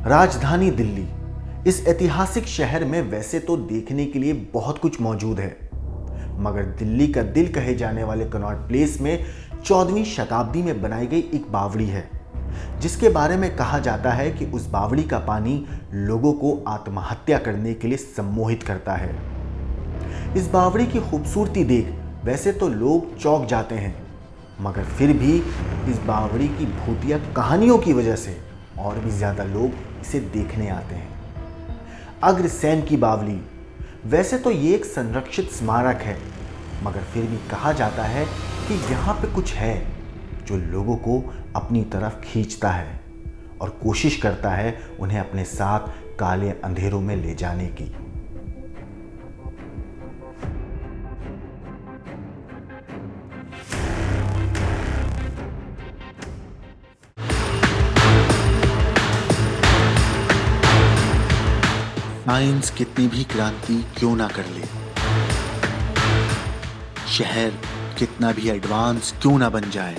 राजधानी दिल्ली। इस ऐतिहासिक शहर में वैसे तो देखने के लिए बहुत कुछ मौजूद है, मगर दिल्ली का दिल कहे जाने वाले कनॉट प्लेस में 14वीं शताब्दी में बनाई गई एक बावड़ी है, जिसके बारे में कहा जाता है कि उस बावड़ी का पानी लोगों को आत्महत्या करने के लिए सम्मोहित करता है। इस बावड़ी की खूबसूरती देख वैसे तो लोग चौंक जाते हैं, मगर फिर भी इस बावड़ी की भूतिया कहानियों की वजह से और भी ज़्यादा लोग इसे देखने आते हैं। अग्रसेन की बावली, वैसे तो ये एक संरक्षित स्मारक है, मगर फिर भी कहा जाता है कि यहाँ पे कुछ है जो लोगों को अपनी तरफ खींचता है और कोशिश करता है उन्हें अपने साथ काले अंधेरों में ले जाने की। साइंस कितनी भी क्रांति क्यों ना कर ले, शहर कितना भी एडवांस क्यों ना बन जाए,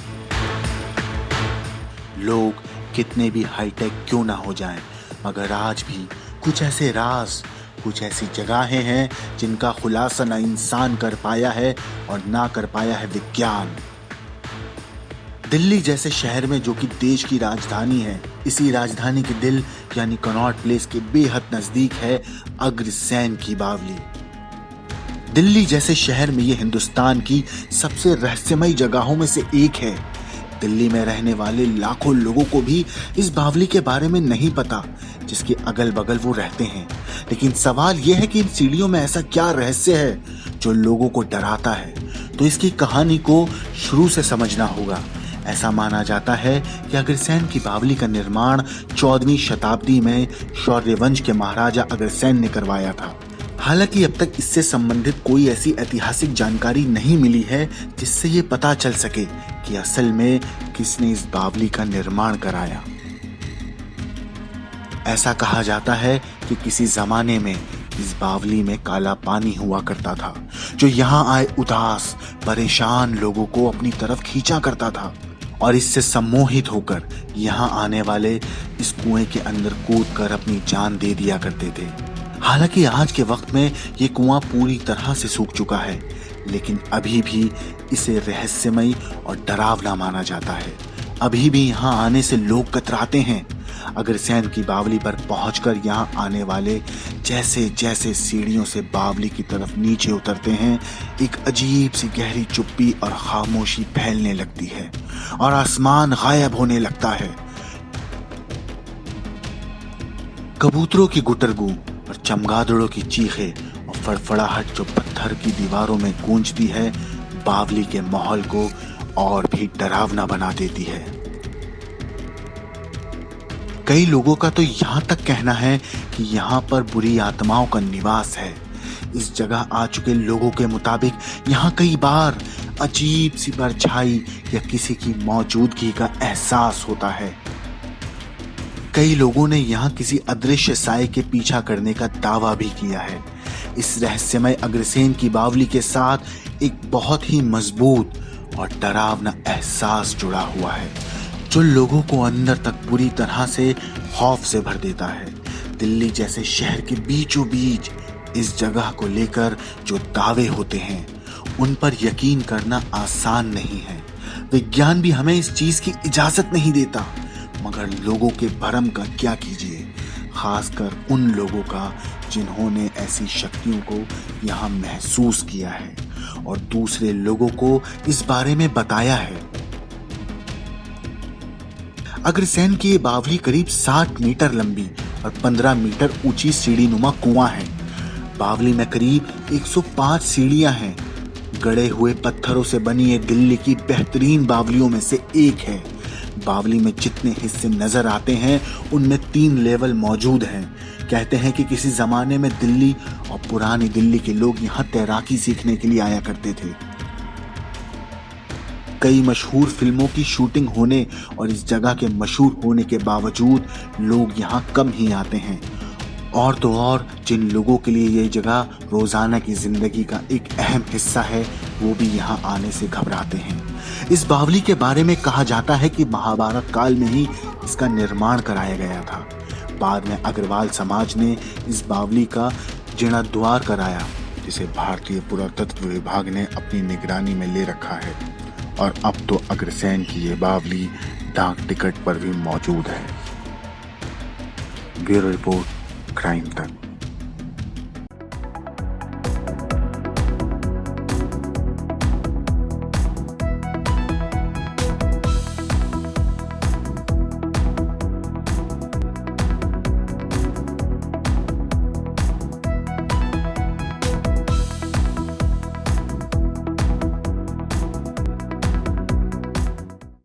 लोग कितने भी हाईटेक क्यों ना हो जाएं, मगर आज भी कुछ ऐसे राज, कुछ ऐसी जगहें हैं जिनका खुलासा ना इंसान कर पाया है और ना कर पाया है विज्ञान। दिल्ली जैसे शहर में, जो कि देश की राजधानी है, इसी राजधानी के दिल यानी कनॉट प्लेस के बेहद नजदीक है अग्रसेन की बावली। दिल्ली जैसे शहर में ये हिंदुस्तान की सबसे रहस्यमयी जगहों में से एक है। दिल्ली में रहने वाले लाखों लोगों को भी इस बावली के बारे में नहीं पता, जिसके अगल बगल वो रहते हैं। लेकिन सवाल यह है कि इन सीढ़ियों में ऐसा क्या रहस्य है जो लोगों को डराता है, तो इसकी कहानी को शुरू से समझना होगा। ऐसा माना जाता है कि अग्रसेन की बावली का निर्माण 14वीं शताब्दी में शौर्यवंश के महाराजा अग्रसेन ने करवाया था। हालांकि अब तक इससे संबंधित कोई ऐसी ऐतिहासिक जानकारी नहीं मिली है जिससे ये पता चल सके कि असल में किसने इस बावली का निर्माण कराया। ऐसा कहा जाता है कि किसी जमाने में इस बावली में काला पानी हुआ करता था, जो यहाँ आए उदास परेशान लोगों को अपनी तरफ खींचा करता था और इससे सम्मोहित होकर यहाँ आने वाले इस कुएं के अंदर कूदकर अपनी जान दे दिया करते थे। हालांकि आज के वक्त में ये कुआं पूरी तरह से सूख चुका है, लेकिन अभी भी इसे रहस्यमयी और डरावना माना जाता है। अभी भी यहाँ आने से लोग कतराते हैं। अग्रसेन की बावली पर पहुंचकर यहाँ आने वाले जैसे जैसे सीढ़ियों से बावली की तरफ नीचे उतरते हैं, एक अजीब सी गहरी चुप्पी और खामोशी फैलने लगती है और आसमान गायब होने लगता है। कबूतरों की गुटरगू और चमगादड़ों की चीखें और फड़फड़ाहट जो पत्थर की दीवारों में गूंजती है, बावली के माहौल को और भी डरावना बना देती है। कई लोगों का तो यहाँ तक कहना है कि यहाँ पर बुरी आत्माओं का निवास है। इस जगह आ चुके लोगों के मुताबिक यहाँ कई बार अजीब सी परछाई या किसी की मौजूदगी का एहसास होता है। कई लोगों ने यहाँ किसी अदृश्य साए के पीछा करने का दावा भी किया है। इस रहस्यमय अग्रसेन की बावली के साथ एक बहुत ही मजबूत और डरावना एहसास जुड़ा हुआ है, जो लोगों को अंदर तक बुरी तरह से खौफ से भर देता है। दिल्ली जैसे शहर के बीचों बीच इस जगह को लेकर जो दावे होते हैं, उन पर यकीन करना आसान नहीं है। विज्ञान भी हमें इस चीज की इजाजत नहीं देता, मगर लोगों के भरम का क्या कीजिए, खासकर उन लोगों का जिन्होंने ऐसी शक्तियों को यहाँ महसूस किया है और दूसरे लोगों को इस बारे में बताया है। अग्रसेन की ये बावली करीब 60 मीटर लंबी और 15 मीटर ऊंची सीढ़ी नुमा कुआं है। बावली में करीब 105 सीढ़ियां हैं। गड़े हुए पत्थरों से बनी ये दिल्ली की बेहतरीन बावलियों में से एक है। बावली में जितने हिस्से नजर आते हैं, उनमें 3 लेवल मौजूद हैं। कहते हैं कि किसी जमाने में दिल्ली और पुरानी दिल्ली के लोग यहाँ तैराकी सीखने के लिए आया करते थे। कई मशहूर फिल्मों की शूटिंग होने और इस जगह के मशहूर होने के बावजूद लोग यहाँ कम ही आते हैं। और तो और जिन लोगों के लिए ये जगह रोजाना की जिंदगी का एक अहम हिस्सा है, वो भी यहाँ आने से घबराते हैं। इस बावली के बारे में कहा जाता है कि महाभारत काल में ही इसका निर्माण कराया गया था। बाद में अग्रवाल समाज ने इस बावली का जीर्णोद्धार कराया, जिसे भारतीय पुरातत्व विभाग ने अपनी निगरानी में ले रखा है। और अब तो अग्रसेन की ये बावली डाक टिकट पर भी मौजूद है। ब्यूरो रिपोर्ट, क्राइम तक।